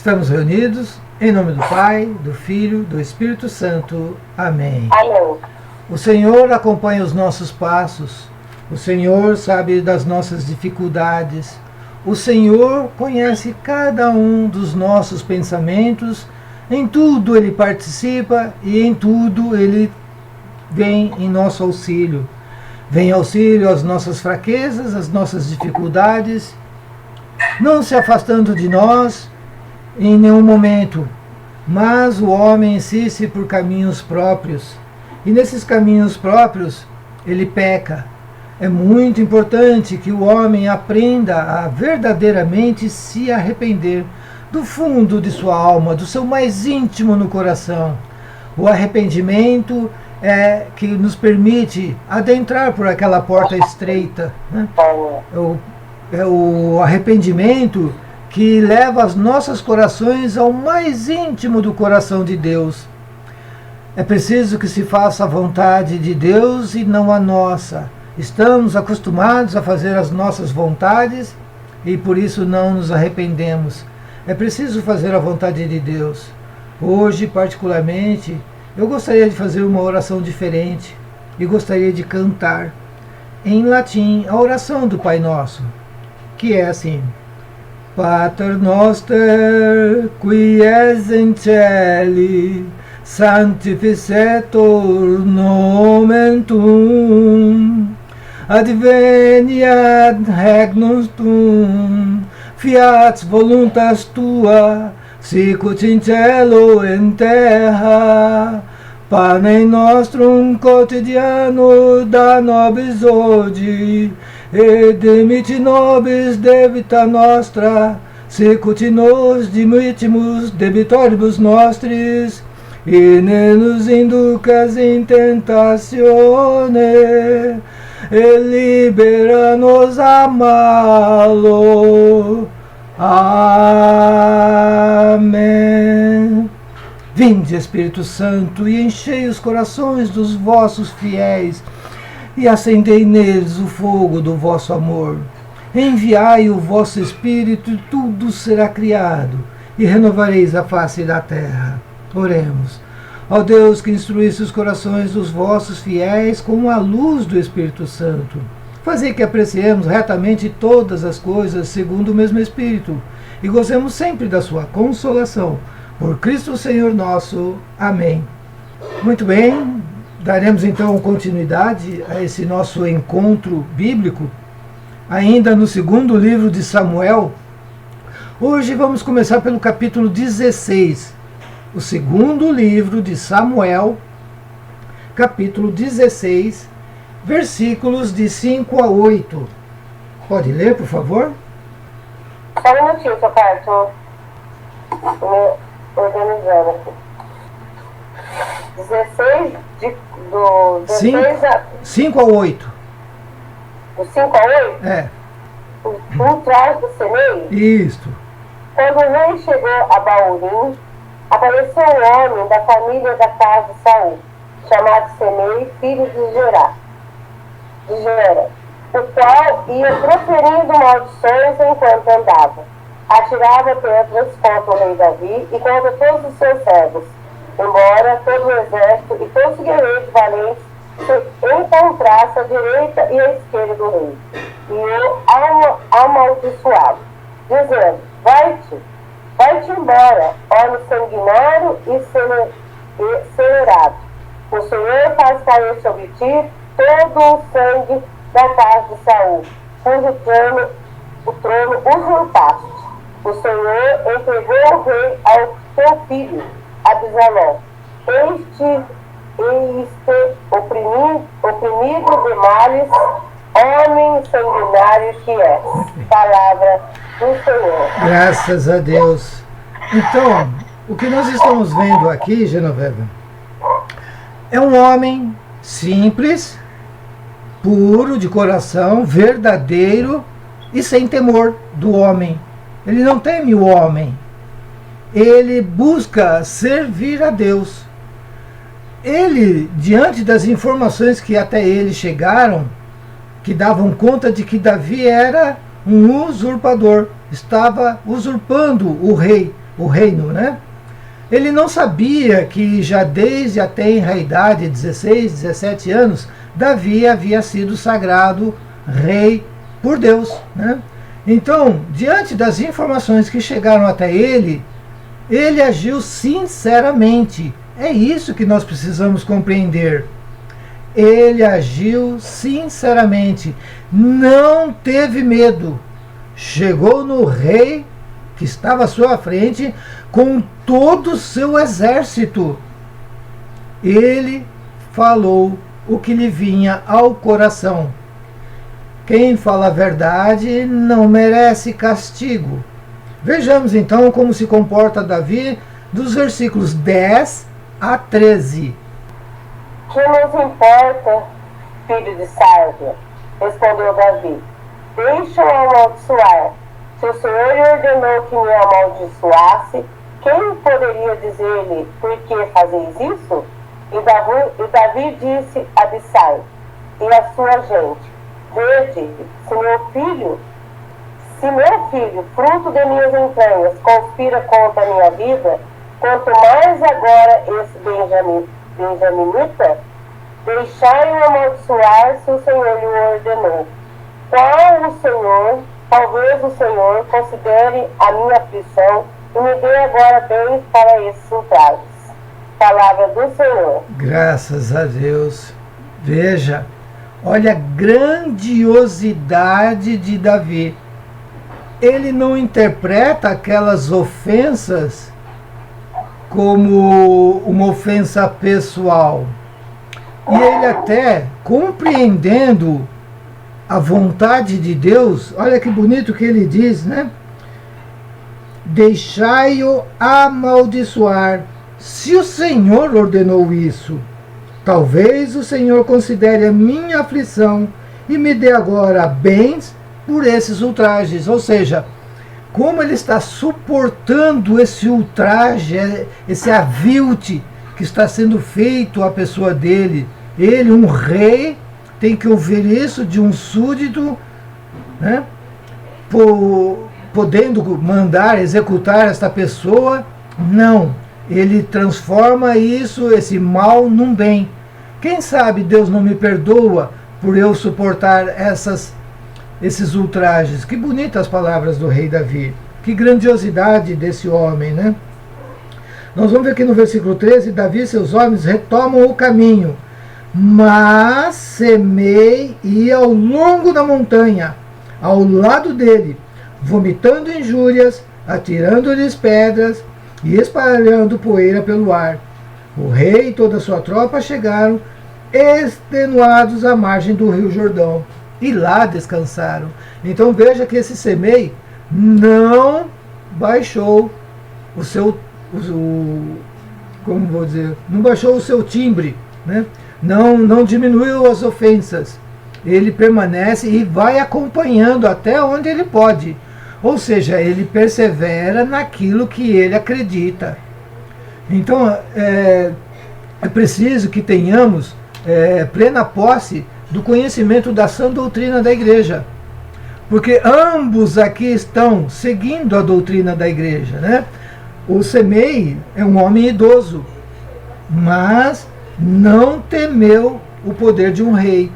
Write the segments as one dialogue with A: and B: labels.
A: Estamos reunidos em nome do Pai, do Filho, do Espírito Santo. Amém.
B: Amém.
A: O Senhor acompanha os nossos passos. O Senhor sabe das nossas dificuldades. O Senhor conhece cada um dos nossos pensamentos. Em tudo Ele participa e em tudo Ele vem em nosso auxílio. Vem auxílio às nossas fraquezas, às nossas dificuldades, não se afastando de nós em nenhum momento, mas o homem insiste por caminhos próprios, e nesses caminhos próprios ele peca. É muito importante que o homem aprenda a verdadeiramente se arrepender do fundo de sua alma, do seu mais íntimo no coração. O arrependimento é que nos permite adentrar por aquela porta estreita, né? É o arrependimento que leva os nossos corações ao mais íntimo do coração de Deus. É preciso que se faça a vontade de Deus e não a nossa. Estamos acostumados a fazer as nossas vontades e por isso não nos arrependemos. É preciso fazer a vontade de Deus. Hoje, particularmente, eu gostaria de fazer uma oração diferente e gostaria de cantar em latim a oração do Pai Nosso, que é assim: Pater noster, qui es in celi, sanctificetur nomen tuum, adveniat regnum tuum, fiat voluntas tua, sicut in cielo in terra. Panem nostrum quotidiano da nobis hodie, et dimitti nobis debita nostra, sicut nos dimittimus debitoribus nostris, e ne nos inducas in tentatione, e libera-nos a malo. Amém. Vinde, Espírito Santo, e enchei os corações dos vossos fiéis, e acendei neles o fogo do vosso amor. Enviai o vosso Espírito, e tudo será criado, e renovareis a face da terra. Oremos. Ó Deus, que instruísse os corações dos vossos fiéis com a luz do Espírito Santo, fazei que apreciemos retamente todas as coisas segundo o mesmo Espírito, e gozemos sempre da sua consolação. Por Cristo Senhor nosso. Amém. Muito bem, daremos então continuidade a esse nosso encontro bíblico, ainda no segundo livro de Samuel. Hoje vamos começar pelo capítulo 16, o segundo livro de Samuel, capítulo 16, versículos de 5 a 8. Pode ler, por favor?
B: Só um minutinho, seu pai, estou organizando aqui. 16 do 16
A: 5 a 8.
B: Do 5 a 8?
A: É.
B: Um trás do Semei?
A: Isto.
B: Quando o rei chegou a Baúrim, apareceu um homem da família da casa de Saul, chamado Semei, filho de Gera, o qual ia proferindo maldições enquanto andava. Atirava pedras contra o rei Davi e contra todos os seus servos, embora todo o exército e todos os guerreiros valentes se encontrassem à direita e à esquerda do rei, e o amaldiçoava, dizendo: vai-te embora, homem sanguinário e celerado. O Senhor faz cair sobre ti todo o sangue da casa de Saul, cujo trono usurpaste. O Senhor entregou o rei ao teu filho, Absalão. Este oprimido de males, homem sanguinário que és. Palavra do Senhor.
A: Graças a Deus. Então, o que nós estamos vendo aqui, Genoveva, é um homem simples, puro de coração, verdadeiro e sem temor do homem. Ele não teme o homem. Ele busca servir a Deus. Ele, diante das informações que até ele chegaram, que davam conta de que Davi era um usurpador, estava usurpando o rei, o reino, né? Ele não sabia que já desde a tenra idade, 16, 17 anos, Davi havia sido sagrado rei por Deus, né? Então, diante das informações que chegaram até ele agiu sinceramente. É isso que nós precisamos compreender. Ele agiu sinceramente, não teve medo. Chegou no rei que estava à sua frente com todo o seu exército. Ele falou o que lhe vinha ao coração. Quem fala a verdade não merece castigo. Vejamos então como se comporta Davi dos versículos 10 a 13.
B: Que nos importa, filho de Sárvia? Respondeu Davi. Deixa-o amaldiçoar. Se o Senhor lhe ordenou que me amaldiçoasse, quem poderia dizer-lhe, por que fazeis isso? E Davi disse a Abissai e a sua gente, vede, se meu filho, fruto de minhas entranhas, conspira contra a minha vida, quanto mais agora esse benjaminita, deixai-o amaldiçoar se o Senhor lhe ordenou. Talvez o Senhor considere a minha aflição e me dê agora bens para esses ultrajes. Palavra do Senhor.
A: Graças a Deus. Veja, olha a grandiosidade de Davi. Ele não interpreta aquelas ofensas como uma ofensa pessoal. E ele até, compreendendo a vontade de Deus, olha que bonito que ele diz, né? Deixai-o amaldiçoar, se o Senhor ordenou isso. Talvez o Senhor considere a minha aflição e me dê agora bens por esses ultrajes. Ou seja, como ele está suportando esse ultraje, esse avilte que está sendo feito à pessoa dele. Ele, um rei, tem que ouvir isso de um súdito, né? Podendo mandar executar esta pessoa. Não, ele transforma isso, esse mal, num bem. Quem sabe Deus não me perdoa por eu suportar esses ultrajes. Que bonitas palavras do rei Davi. Que grandiosidade desse homem, né? Nós vamos ver aqui no versículo 13, Davi e seus homens retomam o caminho, mas Semei ia ao longo da montanha, ao lado dele, vomitando injúrias, atirando-lhes pedras e espalhando poeira pelo ar. O rei e toda a sua tropa chegaram extenuados à margem do rio Jordão e lá descansaram. Então veja que esse Semei não baixou o seu, como vou dizer, não baixou o seu timbre, né? Não diminuiu as ofensas. Ele permanece e vai acompanhando até onde ele pode. Ou seja, ele persevera naquilo que ele acredita. Então, é preciso que tenhamos plena posse do conhecimento da sã doutrina da igreja. Porque ambos aqui estão seguindo a doutrina da igreja, né? O Semei é um homem idoso, mas não temeu o poder de um rei.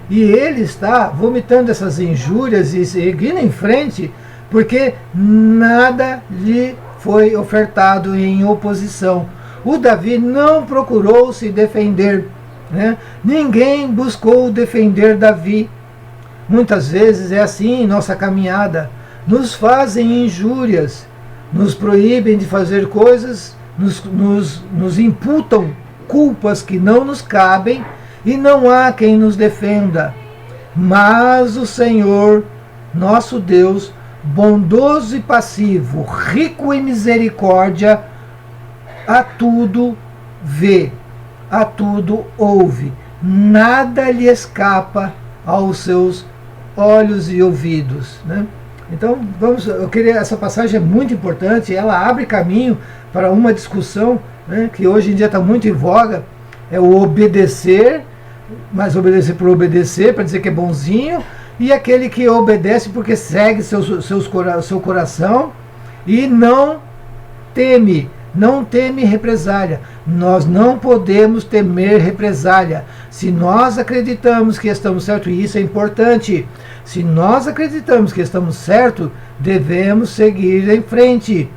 A: E ele está vomitando essas injúrias e seguindo em frente, porque nada lhe foi ofertado em oposição. O Davi não procurou se defender, né? Ninguém buscou defender Davi. Muitas vezes é assim em nossa caminhada. Nos fazem injúrias, nos proíbem de fazer coisas, nos imputam culpas que não nos cabem e não há quem nos defenda. Mas o Senhor, nosso Deus, bondoso e passivo, rico em misericórdia, a tudo vê, a tudo ouve, nada lhe escapa aos seus olhos e ouvidos, né? Então, essa passagem é muito importante, ela abre caminho para uma discussão, né, que hoje em dia está muito em voga, é o obedecer, mas obedecer por obedecer, para dizer que é bonzinho, e aquele que obedece porque segue seu coração e não não teme represália. Nós não podemos temer represália. Se nós acreditamos que estamos certos, e isso é importante, se nós acreditamos que estamos certos, devemos seguir em frente.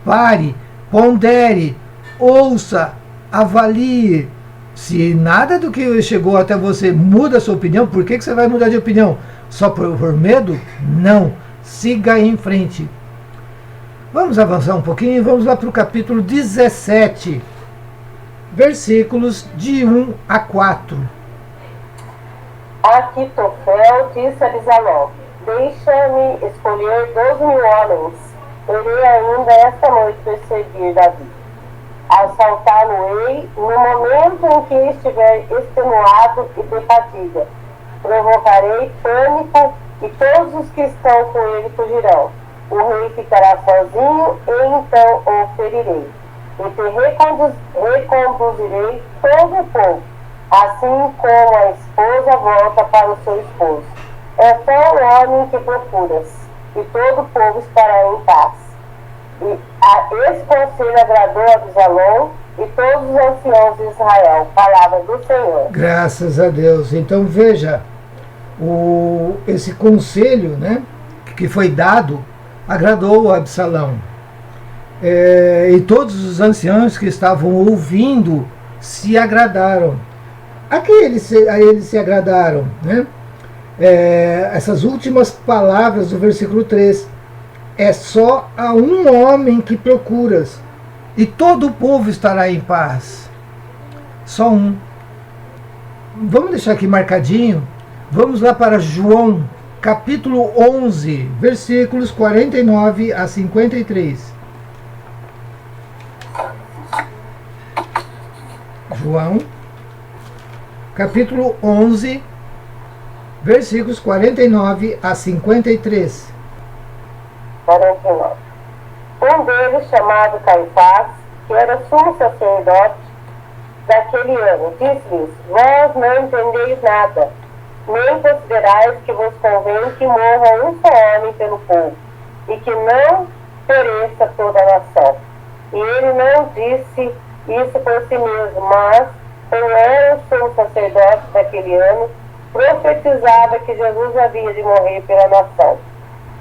A: Pare, pondere, ouça, avalie. Se nada do que chegou até você muda a sua opinião, por que você vai mudar de opinião? Só por medo? Não. Siga em frente. Vamos avançar um pouquinho e vamos lá para o capítulo 17, versículos de 1 a 4.
B: Aquitofel disse a Absalão: deixa-me escolher 12.000 homens. Irei ainda esta noite perseguir Davi. Assaltá-lo-ei no momento em que estiver extenuado e de fadiga. Provocarei pânico e todos os que estão com ele fugirão. O rei ficará sozinho e então o ferirei. E te reconduzirei todo o povo, assim como a esposa volta para o seu esposo. É só o homem que procuras, e todo o povo estará em paz. E esse conselho agradou a Absalão e todos os anciãos de Israel. Palavra do Senhor.
A: Graças a Deus. Então veja, esse conselho, né, que foi dado agradou a Absalão. E todos os anciãos que estavam ouvindo se agradaram. A eles se agradaram, né? Essas últimas palavras do versículo 3. É só a um homem que procuras, e todo o povo estará em paz. Só um. Vamos deixar aqui marcadinho. Vamos lá para João, capítulo 11, versículos 49 a 53. João, capítulo 11, versículos 49 a 53.
B: 49. Um deles, chamado Caifás, que era sumo sacerdote daquele ano, disse-lhes: vós não entendeis nada, nem considerais que vos convém que morra um só homem pelo povo, e que não pereça toda a nação. E ele não disse isso por si mesmo, mas, como era o sumo sacerdote daquele ano, profetizava que Jesus havia de morrer pela nação.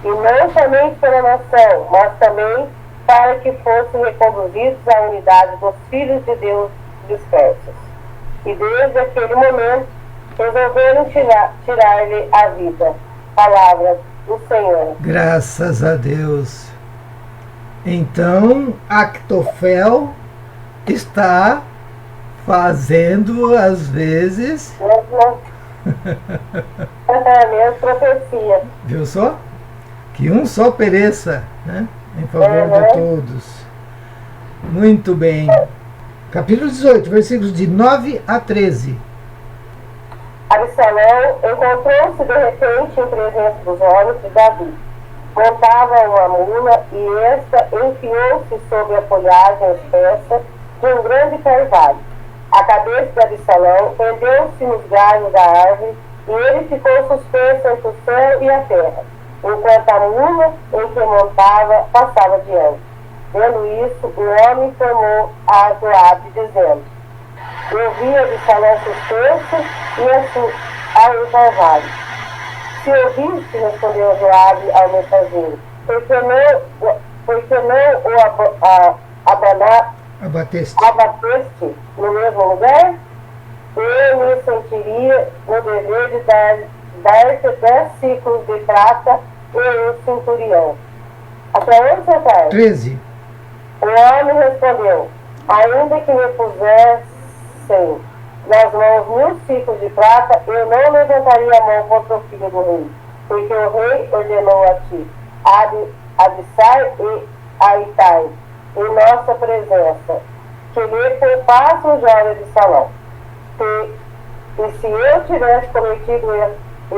B: E não somente pela nação, mas também para que fossem reconduzidos à unidade dos filhos de Deus dispersos. E desde aquele momento resolveram tirar-lhe a vida. Palavra do Senhor.
A: Graças a Deus. Então, Aquitofel está fazendo, às vezes...
B: Mesmo profecia.
A: Viu só? Que um só pereça, né? Em favor de todos. Muito bem. Capítulo 18, versículos de 9 a 13.
B: Absalão encontrou-se de repente em presença dos homens de Davi. Montava uma mula e esta enfiou-se sobre a folhagem espessa de um grande carvalho. A cabeça de Absalão prendeu-se nos galhos da árvore e ele ficou suspenso entre o céu e a terra, enquanto a mula em que montava passava diante. Vendo isso, o homem tomou a Joabe, dizendo: eu vi Absalão suspenso e ao carvalho. Se ouviste, respondeu Joabe ao mensageiro, por que não o abateste no mesmo lugar? Eu me sentiria no dever de dar-te 10 ciclos de prata e um centurião. Até onde você vai?
A: 13.
B: O homem respondeu: ainda que me pusessem nas mãos 1000 ciclos de prata, eu não levantaria a mão contra o filho do rei, porque o rei ordenou a ti, Abissai e Aitai, em nossa presença, que lhe poupasse o jovem de Salão. E se eu tivesse cometido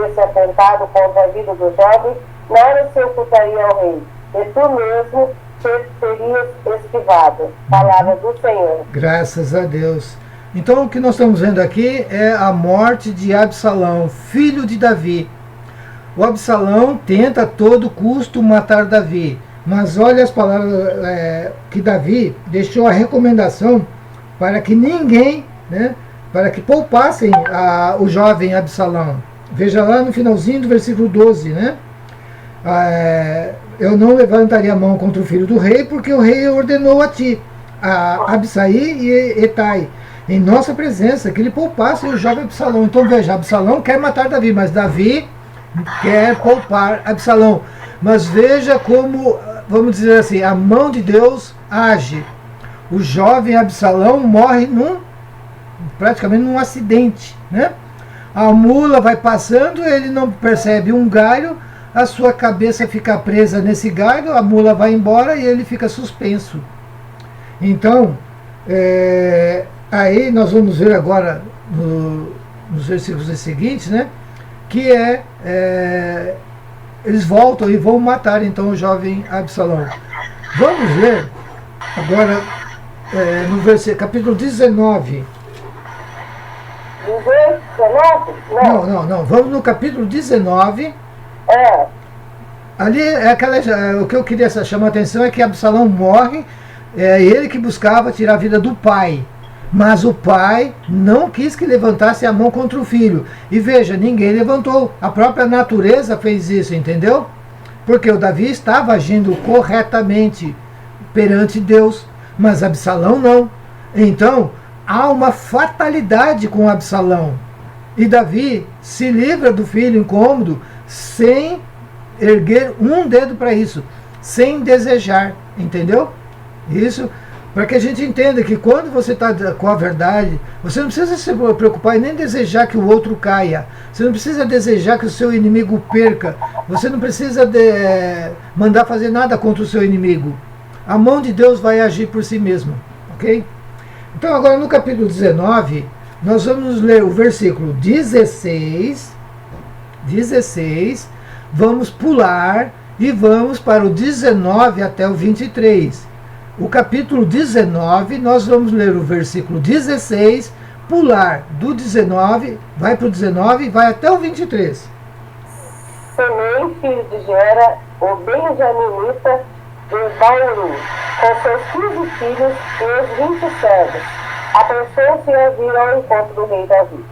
B: esse atentado contra a vida do jovem, nada se ocultaria ao rei, e tu mesmo te terias esquivado. Palavra do Senhor.
A: Graças a Deus. Então o que nós estamos vendo aqui é a morte de Absalão, filho de Davi. O Absalão tenta a todo custo matar Davi, Mas olha as palavras que Davi deixou a recomendação para que ninguém, né, para que poupassem o jovem Absalão. Veja lá no finalzinho do versículo 12, né? Eu não levantaria a mão contra o filho do rei, porque o rei ordenou a ti, a Absai e Etai, em nossa presença, que ele poupasse o jovem Absalão. Então veja, Absalão quer matar Davi, mas Davi quer poupar Absalão. Mas veja como, vamos dizer assim, a mão de Deus age. O jovem Absalão morre praticamente num acidente, né? A mula vai passando, ele não percebe um galho, a sua cabeça fica presa nesse galho, a mula vai embora e ele fica suspenso. Então, aí nós vamos ver agora nos versículos seguintes, né, que eles voltam e vão matar então o jovem Absalão. Vamos ver agora no versículo, capítulo 19.
B: 19?
A: Não. Vamos no capítulo 19. Ali o que eu queria chamar a atenção é que Absalão morre, ele que buscava tirar a vida do pai. Mas o pai não quis que levantasse a mão contra o filho. E veja, ninguém levantou. A própria natureza fez isso, entendeu? Porque o Davi estava agindo corretamente perante Deus, mas Absalão não. Então, há uma fatalidade com Absalão. E Davi se livra do filho incômodo sem erguer um dedo para isso, sem desejar, entendeu? Isso para que a gente entenda que quando você está com a verdade, você não precisa se preocupar e nem desejar que o outro caia. Você não precisa desejar que o seu inimigo perca. Você não precisa mandar fazer nada contra o seu inimigo. A mão de Deus vai agir por si mesma, ok? Então agora no capítulo 19, nós vamos ler o versículo 16, vamos pular e vamos para o 19 até o 23. O capítulo 19, nós vamos ler o versículo 16, pular do 19, vai para o 19 e vai até o 23.
B: Semei, filho de Gera, o benjaminita de Bauru, com seus 15 filhos e os 20 servos, apressou-se a vir ao encontro do rei Davi.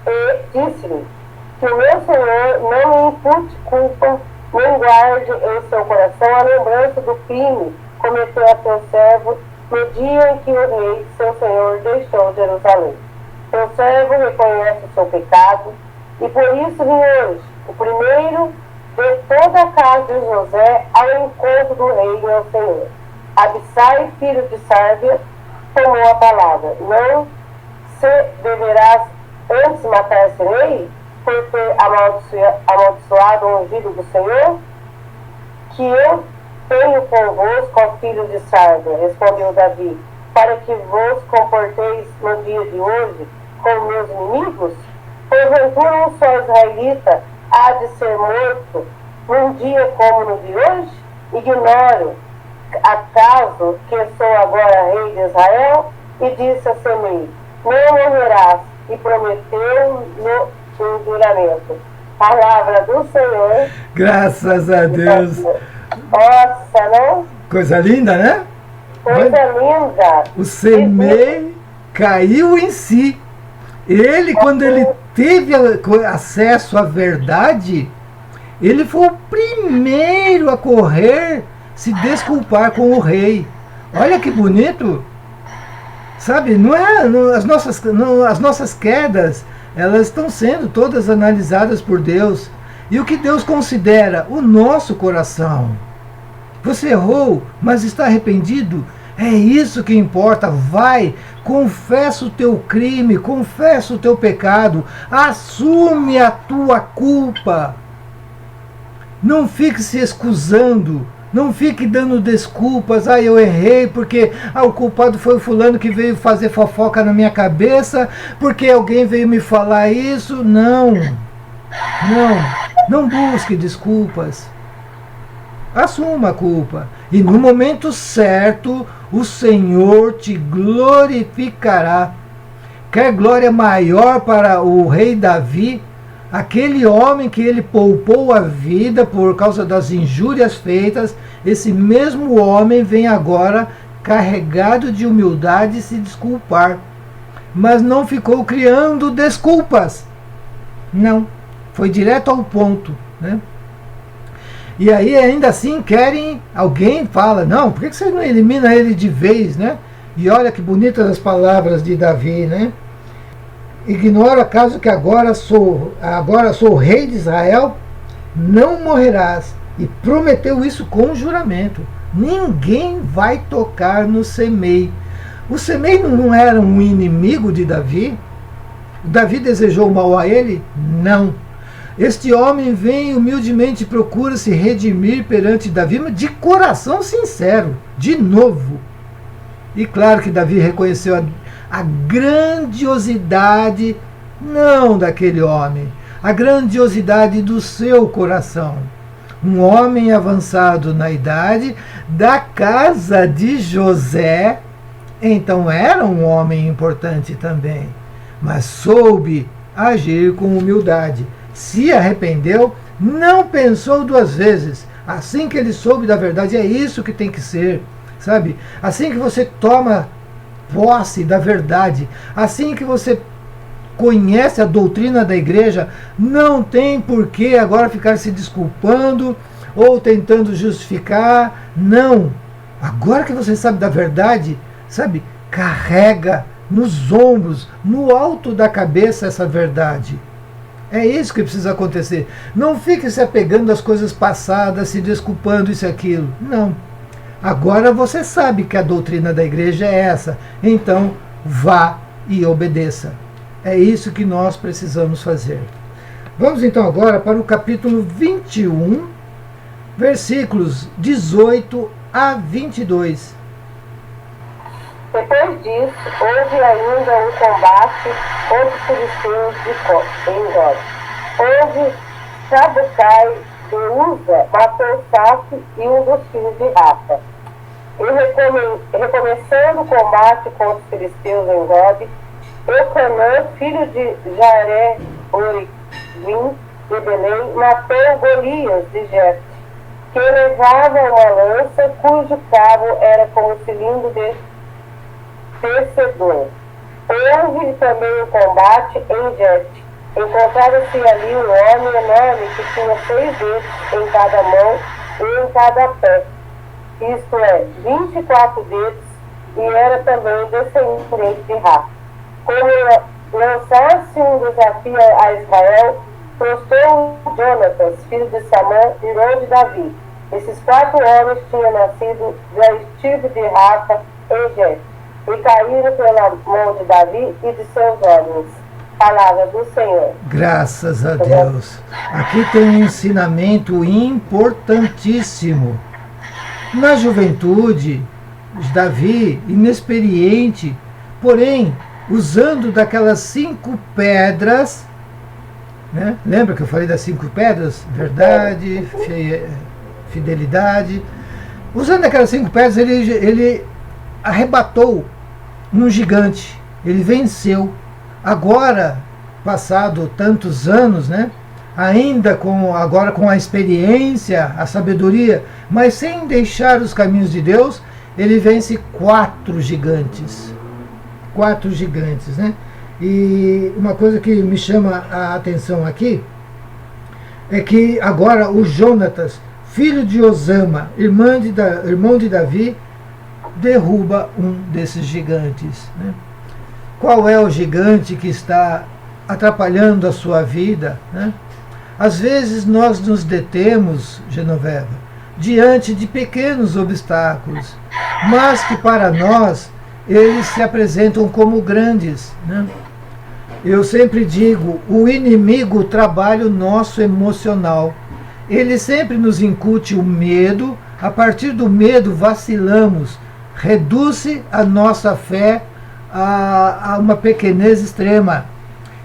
B: E disse-lhe que o meu senhor não me impute culpa, nem guarde em seu coração a lembrança do crime cometeu a seu servo no dia em que o rei, seu senhor, deixou Jerusalém. Seu servo reconhece o seu pecado, e por isso vim hoje, o primeiro de toda a casa de José, ao encontro do rei, meu senhor. Abissai, filho de Sárvia, tomou a palavra. Não se deverás antes matar esse rei, por ter amaldiçoado o ungido do Senhor? Que eu tenho convosco, ó filho de Sárvia, respondeu Davi, para que vos comporteis no dia de hoje com meus inimigos? Porventura um só israelita há de ser morto num dia como no de hoje? Ignoro, acaso, que sou agora rei de Israel? E disse a Semei, não morrerás, e prometeu no juramento. Palavra do Senhor.
A: Graças a Deus.
B: Nossa, não?
A: Coisa linda, né?
B: Coisa linda.
A: O Semei caiu em si. Ele, quando ele teve acesso à verdade, ele foi o primeiro a correr se desculpar com o rei. Olha que bonito. Sabe, as nossas quedas, elas estão sendo todas analisadas por Deus. E o que Deus considera? O nosso coração. Você errou, mas está arrependido? É isso que importa. Vai, confessa o teu crime, confessa o teu pecado, assume a tua culpa. Não fique se excusando, não fique dando desculpas. Eu errei porque o culpado foi o fulano que veio fazer fofoca na minha cabeça, porque alguém veio me falar isso. Não busque desculpas. Assuma a culpa. E no momento certo, o Senhor te glorificará. Quer glória maior para o rei Davi Aquele homem que ele poupou a vida por causa das injúrias feitas, esse mesmo homem vem agora carregado de humildade se desculpar. Mas não ficou criando desculpas. Não. Foi direto ao ponto, né? E aí ainda assim querem, alguém fala, não, por que você não elimina ele de vez, né? E olha que bonitas as palavras de Davi, né? Ignora acaso que agora sou rei de Israel? Não morrerás. E prometeu isso com juramento. Ninguém vai tocar no Semei. O Semei não era um inimigo de Davi? Davi desejou mal a ele? Não. Este homem vem humildemente e procura se redimir perante Davi, mas de coração sincero, de novo. E claro que Davi reconheceu a grandiosidade, não daquele homem, a grandiosidade do seu coração. Um homem avançado na idade, da casa de José, então era um homem importante também, mas soube agir com humildade. Se arrependeu, não pensou duas vezes. Assim que ele soube da verdade, é isso que tem que ser, sabe? Assim que você toma posse da verdade, assim que você conhece a doutrina da igreja, não tem por que agora ficar se desculpando ou tentando justificar. Não. Agora que você sabe da verdade, sabe, carrega nos ombros, no alto da cabeça essa verdade. É isso que precisa acontecer. Não fique se apegando às coisas passadas, se desculpando isso e aquilo. Não. Agora você sabe que a doutrina da igreja é essa. Então, vá e obedeça. É isso que nós precisamos fazer. Vamos então agora para o capítulo 21, versículos 18 a 22.
B: Depois disso, houve ainda um combate contra os filisteus em Gode. Houve Sabucai de Uza, matou Saque e um dos filhos de Rafa. E recomeçando o combate contra os filisteus em Gode, Eucanã, filho de Jaré Origim de Belém, matou Golias de Jefte, que levava uma lança cujo cabo era como cilindro de vencedor. Houve também um combate em Jefte. Encontrava-se ali um homem enorme que tinha 6 dedos em cada mão e em cada pé, isto é, 24 dedos, e era também descendente de Rafa. Como lançasse um desafio a Israel, prostrou Jonatas, filho de Samã, irmão de Davi. Esses 4 homens tinham nascido da estirpe de Rafa em Jefte, e caíram pela mão de Davi e de seus homens. Palavra do Senhor.
A: Graças a Deus. Aqui tem um ensinamento importantíssimo. Na juventude, Davi, inexperiente, porém, usando daquelas 5 pedras, né? Lembra que eu falei das 5 pedras? Verdade, fidelidade. Usando aquelas 5 pedras, ele arrebatou um gigante, ele venceu. Agora, passado tantos anos, né? Ainda agora com a experiência, a sabedoria, mas sem deixar os caminhos de Deus, ele vence 4 gigantes. 4 gigantes, né? E uma coisa que me chama a atenção aqui é que agora o Jonatas, filho de Osama, irmão de Davi, derruba um desses gigantes, né? Qual é o gigante que está atrapalhando a sua vida, né? Às vezes nós nos detemos, Genoveva, diante de pequenos obstáculos, mas que para nós eles se apresentam como grandes, né? Eu sempre digo, o inimigo trabalha o nosso emocional. Ele sempre nos incute o medo, a partir do medo vacilamos, reduz-se a nossa fé a uma pequenez extrema.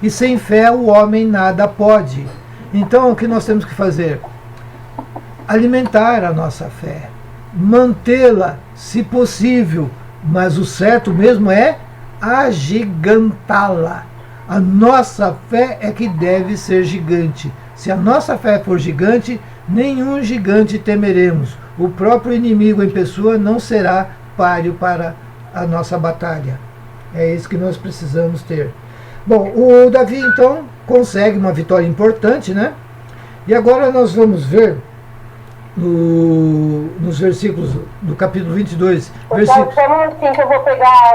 A: E sem fé o homem nada pode. Então o que nós temos que fazer? Alimentar a nossa fé, mantê-la, se possível, mas o certo mesmo é agigantá-la. A nossa fé é que deve ser gigante. Se a nossa fé for gigante, nenhum gigante temeremos. O próprio inimigo em pessoa não será páreo para a nossa batalha. É isso que nós precisamos ter. Bom, o Davi então consegue uma vitória importante, né? E agora nós vamos ver nos versículos do capítulo 22.
B: Então, só um minutinho que eu vou pegar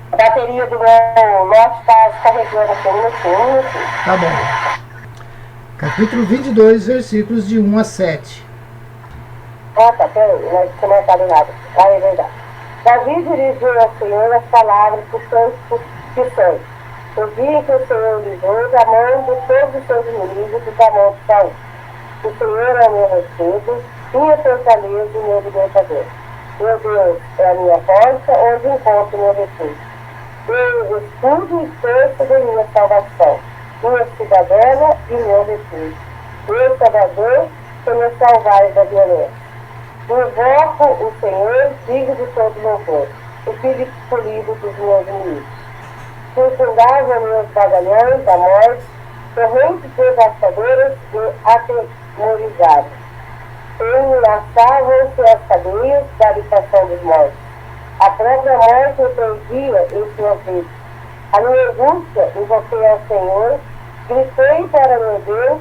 B: a bateria do meu note, está carregando aqui, um minutinho.
A: Tá bom. Capítulo 22, versículos de 1 a 7.
B: Ah, tá, peraí, não tinha marcado nada. Ah, é verdade. Davi dirigiu ao Senhor as palavras que são. O dia que o Senhor livrou da mão de todos os seus inimigos e da mão de Saul. O Senhor é o meu refúgio, minha fortaleza e meu libertador. Meu Deus é a minha porta, onde encontro meu refúgio. Meu escudo e força de minha salvação, minha cidadela e meu refúgio. Meu Salvador, que me salvai da violência. Invoco o Senhor, digno de todo louvor, o filho escolhido dos meus inimigos. Circundava meus batalhões da morte, correntes devastadoras e atemorizadas. Enlaçavam-se as cadeias da habitação dos mortos. A própria morte me perdia em suas vidas. A minha angústia invoquei ao Senhor, gritei para meu Deus,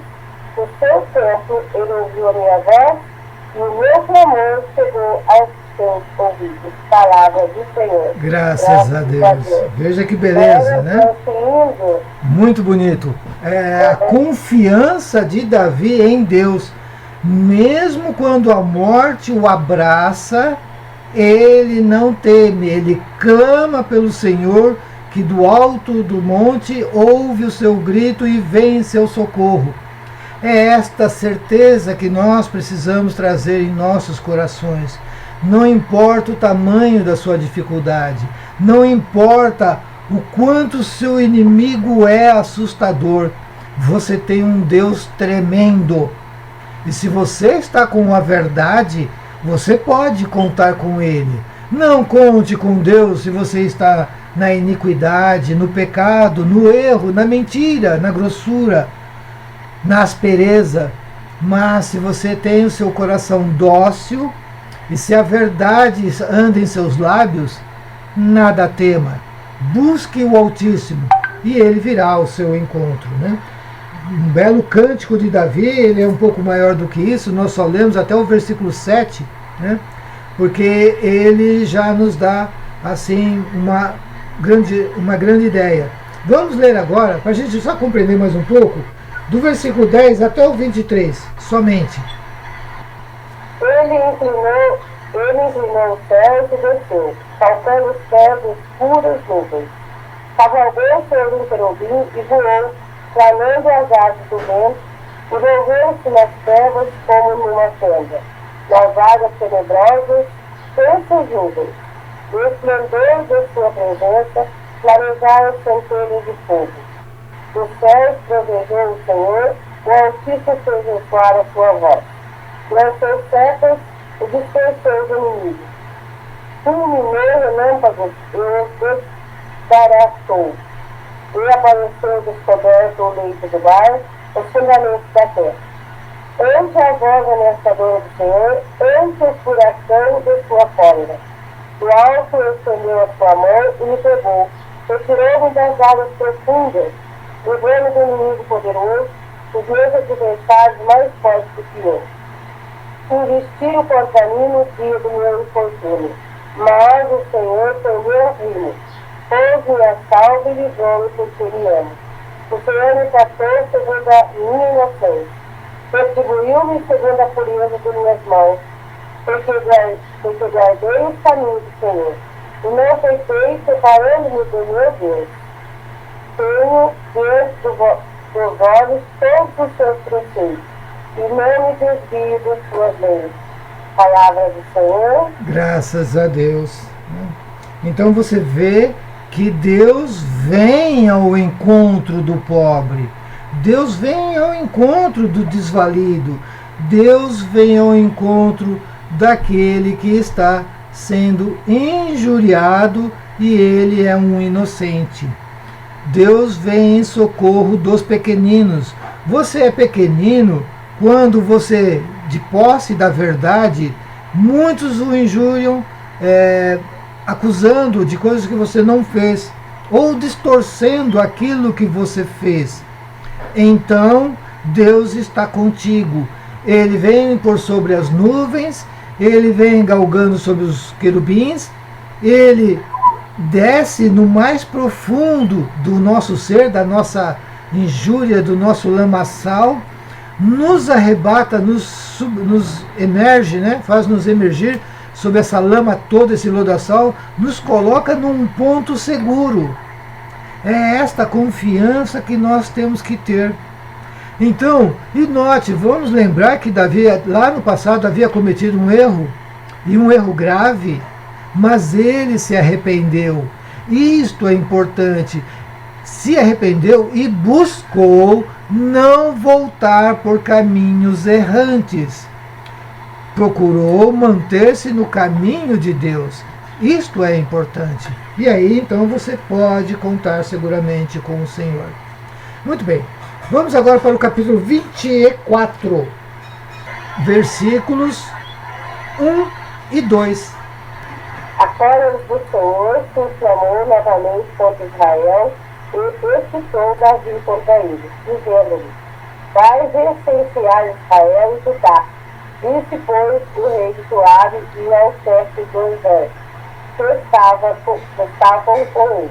B: no seu tempo ele ouviu a minha voz, e o meu clamor chegou aos seus ouvidos. Palavra do Senhor.
A: Graças a Deus. Veja que beleza, né? Muito bonito. É a confiança de Davi em Deus. Mesmo quando a morte o abraça, ele não teme, ele clama pelo Senhor, que do alto do monte ouve o seu grito e vem em seu socorro. É esta certeza que nós precisamos trazer em nossos corações. Não importa o tamanho da sua dificuldade, não importa o quanto o seu inimigo é assustador, você tem um Deus tremendo. E se você está com a verdade, você pode contar com Ele. Não conte com Deus se você está na iniquidade, no pecado, no erro, na mentira, na grossura, na aspereza. Mas se você tem o seu coração dócil, e se a verdade anda em seus lábios, nada tema. Busque o Altíssimo e Ele virá ao seu encontro, né? Um belo cântico de Davi, ele é um pouco maior do que isso, nós só lemos até o versículo 7, né? Porque ele já nos dá assim uma grande ideia. Vamos ler agora, para a gente só compreender mais um pouco, do versículo 10 até o 23, somente.
B: Ele inclinou os céus e desceu, saltando os céus escuras nuvens. Cavalgou sobre um querubim e voou, planando as asas do vento, e envolveu-se nas trevas como numa tenda. Nas águas tenebrosas, pensas nuvens. O esplendor de sua presença clarejaram centelhas de fogo. Dos céus trovejou o Senhor, o Altíssimo fez ecoar a sua voz. Lançou setas e dispersou os inimigos. Fulminou relâmpagos e os desbaratou. E apareceu descoberto o leito do mar, os fundamentos da terra. Ante a voz ameaçadora do Senhor, ante o furacão de sua cólera. Do alto estendeu a sua mão e me pegou, retirou-me das águas profundas, livrando do inimigo poderoso, os meus adversários mais fortes do que eu. Investiram contra mim no dia do meu infortúnio, mas o Senhor foi meu rimo. Pôs-me a salvo e livrou-me porque me amo. O Senhor me tratou segundo a minha inocência. Retribuiu-me segundo a pureza de minhas mãos, porque guardei os caminhos do Senhor. E não pequei separando-me do meu Deus. Tenho diante dos olhos todos os seus preceitos, e não me desvio das suas leis. Palavra do Senhor.
A: Graças a Deus. Então você vê que Deus vem ao encontro do pobre, Deus vem ao encontro do desvalido, Deus vem ao encontro daquele que está sendo injuriado e ele é um inocente. Deus vem em socorro dos pequeninos. Você é pequenino quando você, de posse da verdade, muitos o injuriam, acusando de coisas que você não fez, ou distorcendo aquilo que você fez. Então, Deus está contigo. Ele vem por sobre as nuvens, ele vem galgando sobre os querubins, ele desce no mais profundo do nosso ser, da nossa injúria, do nosso lamaçal, nos arrebata, nos emerge, né? Faz-nos emergir sob essa lama toda, esse lodaçal, nos coloca num ponto seguro. É esta confiança que nós temos que ter. Então, e note, vamos lembrar que Davi, lá no passado, havia cometido um erro, e um erro grave, mas ele se arrependeu. Isto é importante. Se arrependeu e buscou não voltar por caminhos errantes. Procurou manter-se no caminho de Deus. Isto é importante. E aí, então, você pode contar seguramente com o Senhor. Muito bem. Vamos agora para o capítulo 24, versículos 1 e 2.
B: A cólera do Senhor se inflamou novamente contra Israel e excitou Davi contra ele, dizendo-lhe: vai recensear Israel e Judá. Disse, pois, o rei de Joabe e ao chefe do exército, que estavam com ele: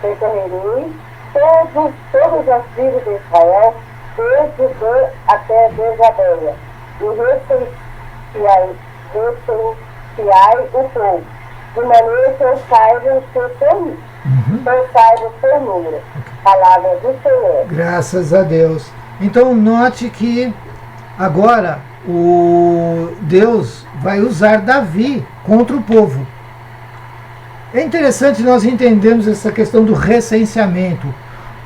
B: percorrerei todas as tribos de Israel, desde Dan até Bezabeia, e recenseai o povo, de maneira que eu saiba o seu número. Palavra do Senhor.
A: Graças a Deus. Então note que agora o Deus vai usar Davi contra o povo. É interessante nós entendermos essa questão do recenseamento.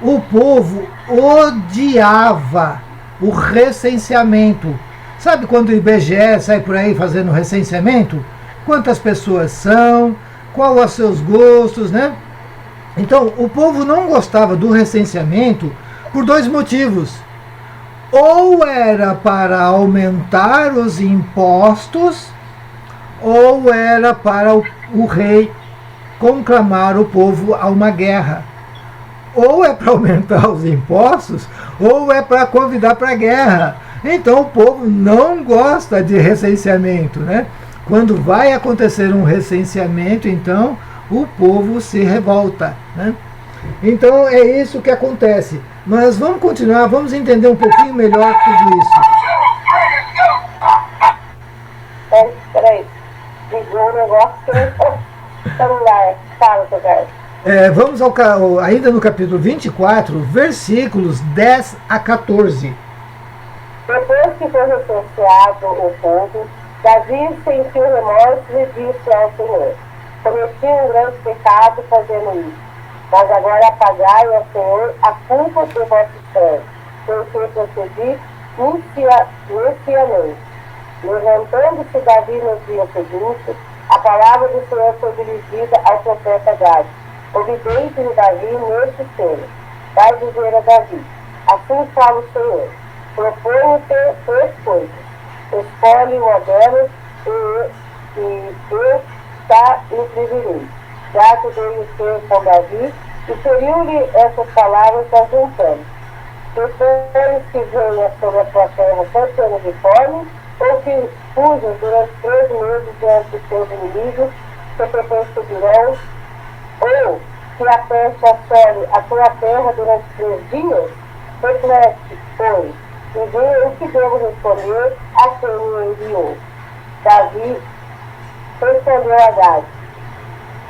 A: O povo odiava o recenseamento. Sabe quando o IBGE sai por aí fazendo recenseamento? Quantas pessoas são, qual os seus gostos, né? Então, o povo não gostava do recenseamento por dois motivos. Ou era para aumentar os impostos, ou era para o rei conclamar o povo a uma guerra. Ou é para aumentar os impostos, ou é para convidar para a guerra. Então o povo não gosta de recenseamento, né? Quando vai acontecer um recenseamento, então o povo se revolta, né? Então é isso que acontece. Mas vamos continuar, vamos entender um pouquinho melhor tudo isso.
B: Peraí, ligou o negócio que celular. Fala, seu Carlos.
A: Vamos ainda no capítulo 24, versículos 10 a 14.
B: Depois que foi recenseado o povo, Davi sentiu remorso e disse ao Senhor: cometi um grande pecado fazendo isso, mas agora apagai ao Senhor a culpa de vossos servos, porque procedi neciamente. Levantando-se Davi no dia seguinte, a palavra do Senhor foi dirigida ao profeta Gade. Obediente-lhe Davi neste selo. Vai dizer a Davi: assim fala o Senhor, proponho-te 3 coisas, escolhe uma delas e eu te imprimirei. Já que dei o Senhor com Davi, e feriu-lhe essas palavras ajuntando: depois que venha sobre a tua terra 7 anos de fome, ou que fujas durante 3 meses diante dos teus inimigos, que te perseguirão, ou que a peste assole a tua terra durante 3 dias, reflete, pois, e vê o que devo responder a quem me enviou. Davi respondeu a Gade: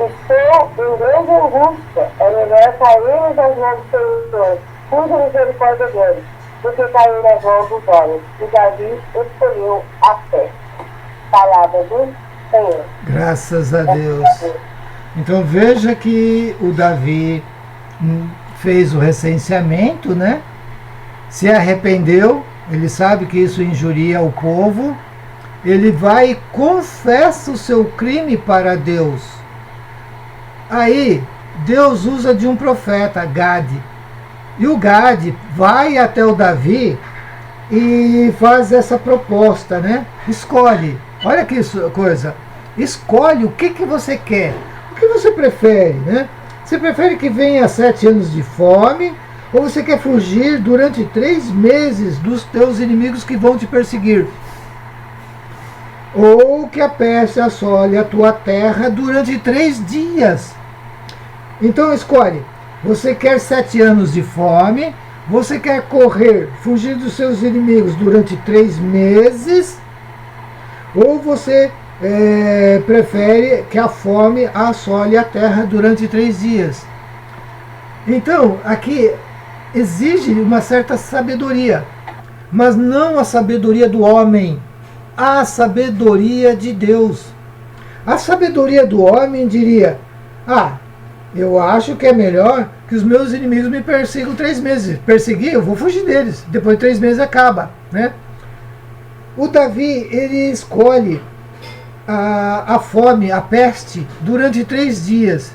B: estou em grande angústia, é melhor cair nas mãos do Senhor, cuja misericórdia dele, do que cair nas mãos dos homens. E Davi escolheu a fé. Palavra do Senhor.
A: Graças a Deus. Então veja que o Davi fez o recenseamento, né? Se arrependeu, ele sabe que isso injuria o povo, ele vai e confessa o seu crime para Deus. Aí Deus usa de um profeta, Gade. E o Gade vai até o Davi e faz essa proposta, né? Escolhe, olha que coisa, escolhe o que você quer, o que você prefere, né? Você prefere que venha 7 anos de fome, ou você quer fugir durante 3 meses dos teus inimigos que vão te perseguir? Ou que a peste assole a tua terra durante 3 dias? Então escolhe. Você quer 7 anos de fome? Você quer correr, fugir dos seus inimigos durante 3 meses? Ou você prefere que a fome assole a terra durante 3 dias? Então, aqui exige uma certa sabedoria, mas não a sabedoria do homem, a sabedoria de Deus. A sabedoria do homem diria: eu acho que é melhor que os meus inimigos me persigam 3 meses. Perseguir, eu vou fugir deles. Depois de 3 meses acaba, né? O Davi, ele escolhe a fome, a peste, durante 3 dias.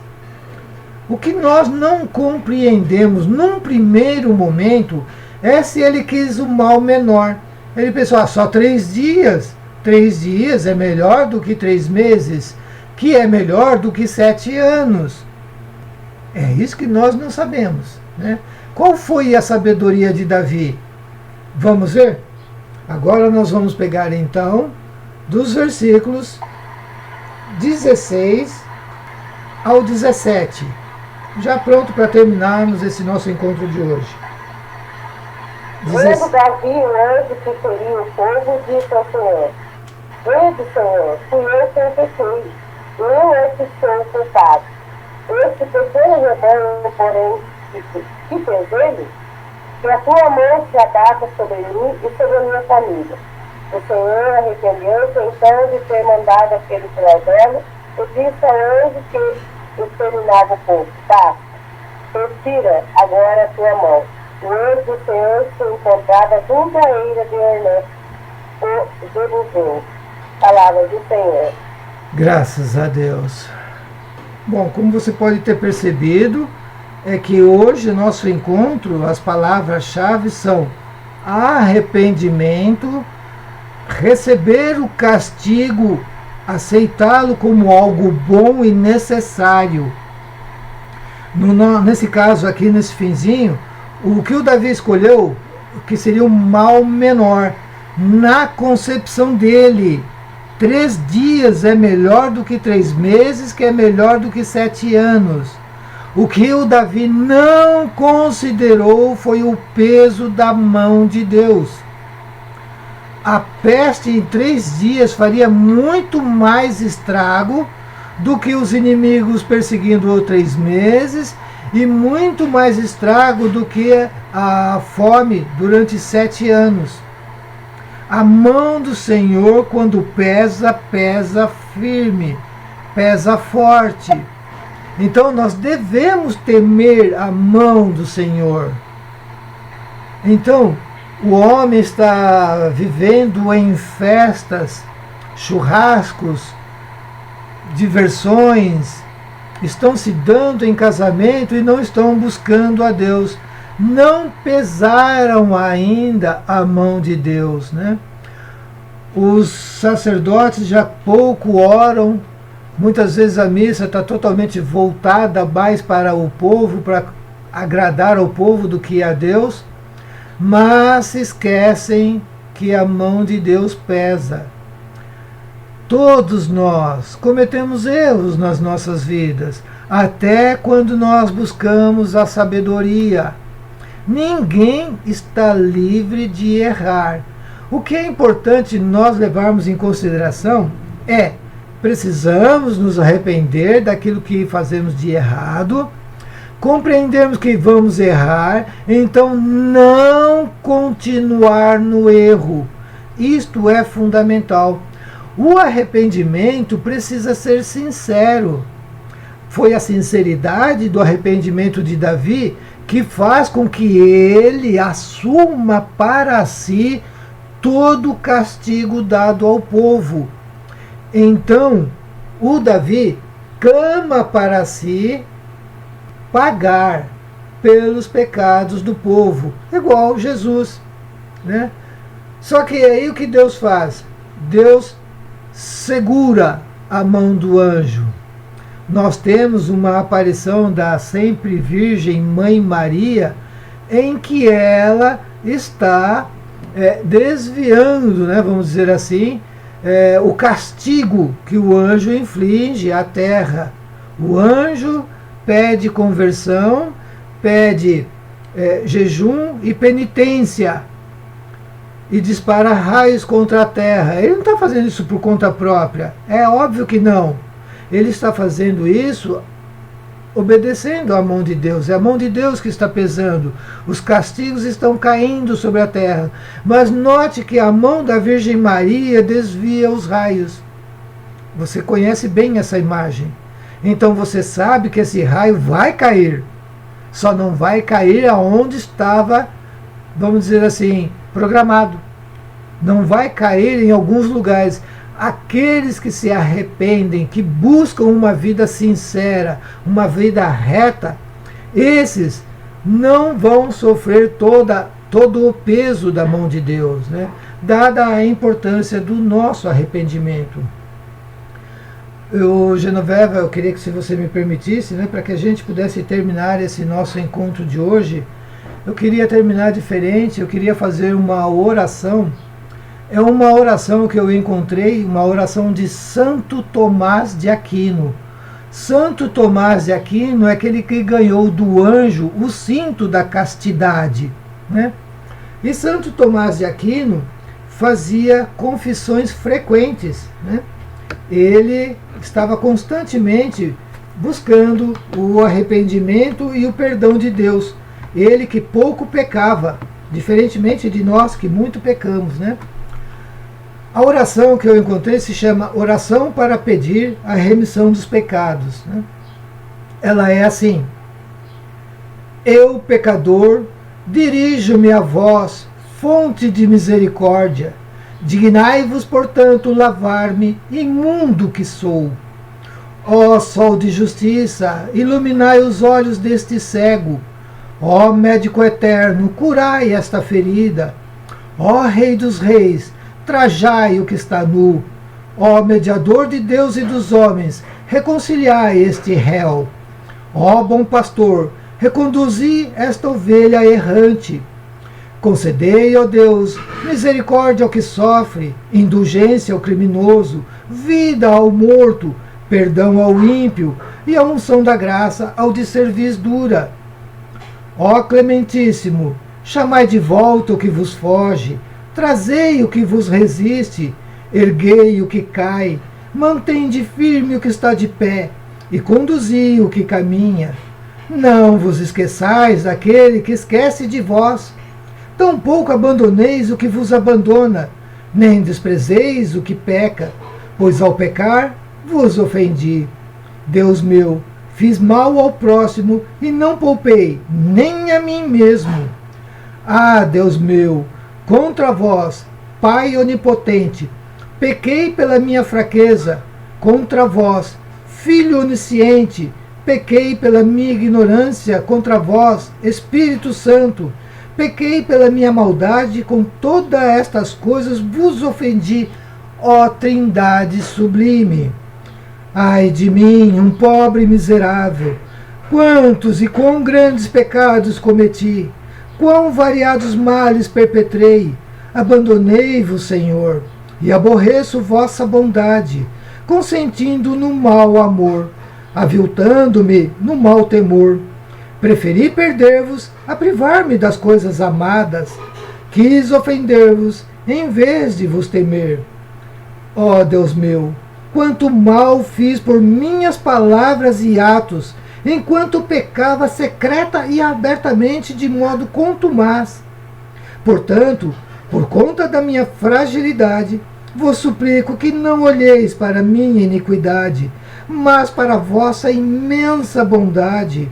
A: O que nós não compreendemos num primeiro momento é se ele quis o mal menor. Ele pensou, só 3 dias. 3 dias é melhor do que 3 meses, que é melhor do que 7 anos. É isso que nós não sabemos, né? Qual foi a sabedoria de Davi? Vamos ver? Agora nós vamos pegar então dos versículos 16 ao 17. Já pronto para terminarmos esse nosso encontro de hoje.
B: Vendo Davi o anjo que feriu o povo, disse ao Senhor: Vede, Senhor, fui eu quem pequei, eu é que sou o culpado. Este pequeno rebanho, porém, que fez ele, que a tua mão se abata sobre mim e sobre a minha família. O Senhor arrependeu-se então de ter mandado aquele filadelo e disse ao anjo que exterminava o povo: retira agora a tua mão. O anjo do Senhor se encontrava junto à eira de Ornã, o Jebuseu. Palavra do Senhor.
A: Graças a Deus. Bom, como você pode ter percebido, é que hoje nosso encontro, as palavras-chave são arrependimento, receber o castigo, aceitá-lo como algo bom e necessário. Nesse caso aqui, nesse finzinho, o que o Davi escolheu, que seria um mal menor, na concepção dele. 3 dias é melhor do que 3 meses, que é melhor do que 7 anos. O que o Davi não considerou foi o peso da mão de Deus. A peste em 3 dias faria muito mais estrago do que os inimigos perseguindo 3 meses, e muito mais estrago do que a fome durante 7 anos. A mão do Senhor, quando pesa, pesa firme, pesa forte. Então nós devemos temer a mão do Senhor. Então, o homem está vivendo em festas, churrascos, diversões, estão se dando em casamento e não estão buscando a Deus. Não pesaram ainda a mão de Deus, né? Os sacerdotes já pouco oram, muitas vezes a missa está totalmente voltada mais para o povo, para agradar ao povo do que a Deus, mas se esquecem que a mão de Deus pesa. Todos nós cometemos erros nas nossas vidas, até quando nós buscamos a sabedoria. Ninguém está livre de errar. O que é importante nós levarmos em consideração é: precisamos nos arrepender daquilo que fazemos de errado, compreendermos que vamos errar, então não continuar no erro. Isto é fundamental. O arrependimento precisa ser sincero. Foi a sinceridade do arrependimento de Davi que faz com que ele assuma para si todo o castigo dado ao povo. Então, o Davi clama para si pagar pelos pecados do povo, igual Jesus, né? Só que aí o que Deus faz? Deus segura a mão do anjo. Nós temos uma aparição da sempre Virgem Mãe Maria, em que ela está desviando, né, vamos dizer assim, o castigo que o anjo inflige à terra. O anjo pede conversão, pede jejum e penitência, e dispara raios contra a terra. Ele não está fazendo isso por conta própria, é óbvio que não. Ele está fazendo isso obedecendo à mão de Deus. É a mão de Deus que está pesando. Os castigos estão caindo sobre a terra. Mas note que a mão da Virgem Maria desvia os raios. Você conhece bem essa imagem. Então você sabe que esse raio vai cair. Só não vai cair aonde estava, vamos dizer assim, programado. Não vai cair em alguns lugares. Aqueles que se arrependem, que buscam uma vida sincera, uma vida reta, esses não vão sofrer todo o peso da mão de Deus, né? Dada a importância do nosso arrependimento. Genoveva, eu queria que, se você me permitisse, né, para que a gente pudesse terminar esse nosso encontro de hoje, eu queria terminar diferente, eu queria fazer uma oração. É uma oração que eu encontrei, uma oração de Santo Tomás de Aquino. Santo Tomás de Aquino é aquele que ganhou do anjo o cinto da castidade, né? E Santo Tomás de Aquino fazia confissões frequentes, né? Ele estava constantemente buscando o arrependimento e o perdão de Deus. Ele que pouco pecava, diferentemente de nós que muito pecamos, né? A oração que eu encontrei se chama Oração para Pedir a Remissão dos Pecados, né? Ela é assim: eu, pecador, dirijo-me a vós, fonte de misericórdia. Dignai-vos, portanto, lavar-me, imundo que sou. Ó sol de justiça, iluminai os olhos deste cego. Ó médico eterno, curai esta ferida. Ó Rei dos reis, trajai o que está nu. Ó mediador de Deus e dos homens, reconciliai este réu. Ó bom pastor, reconduzi esta ovelha errante. Concedei, ó Deus, misericórdia ao que sofre, indulgência ao criminoso, vida ao morto, perdão ao ímpio e a unção da graça ao de cerviz dura. Ó clementíssimo, chamai de volta o que vos foge, trazei o que vos resiste, erguei o que cai, mantende firme o que está de pé, e conduzi o que caminha. Não vos esqueçais daquele que esquece de vós, tampouco abandoneis o que vos abandona, nem desprezeis o que peca, pois ao pecar vos ofendi. Deus meu, fiz mal ao próximo e não poupei nem a mim mesmo. Ah, Deus meu, contra vós, Pai onipotente, pequei pela minha fraqueza. Contra vós, Filho onisciente, pequei pela minha ignorância. Contra vós, Espírito Santo, pequei pela minha maldade. Com todas estas coisas vos ofendi, ó Trindade sublime. Ai de mim, um pobre miserável! Quantos e quão grandes pecados cometi! Quão variados males perpetrei! Abandonei-vos, Senhor, e aborreço vossa bondade, consentindo no mau amor, aviltando-me no mau temor. Preferi perder-vos a privar-me das coisas amadas. Quis ofender-vos em vez de vos temer. Ó Deus meu, quanto mal fiz por minhas palavras e atos, enquanto pecava secreta e abertamente de modo contumaz. Portanto, por conta da minha fragilidade, vos suplico que não olheis para minha iniquidade, mas para a vossa imensa bondade,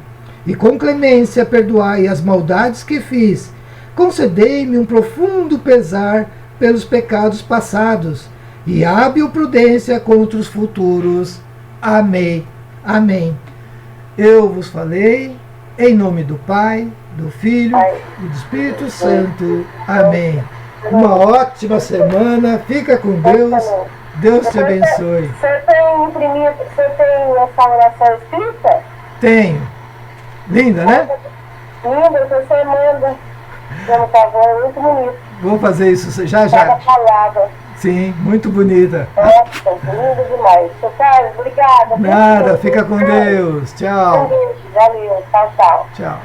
A: e com clemência perdoai as maldades que fiz. Concedei-me um profundo pesar pelos pecados passados, e hábil prudência contra os futuros. Amém. Amém. Eu vos falei Em nome do Pai, do Filho e do Espírito Santo. Amém. Uma ótima semana. Fica com Deus. Deus te abençoe.
B: Você tem imprimido, você tem essa oração escrita?
A: Tenho. Linda, né?
B: Linda, você manda. Por favor, é muito bonito.
A: Vou fazer isso já
B: Cada
A: já.
B: palavra.
A: Sim, muito bonita.
B: Nossa, lindo demais. Seu Carlos, obrigada.
A: Nada, fica com Deus. Tchau.
B: Valeu, tchau, tchau.
A: Tchau.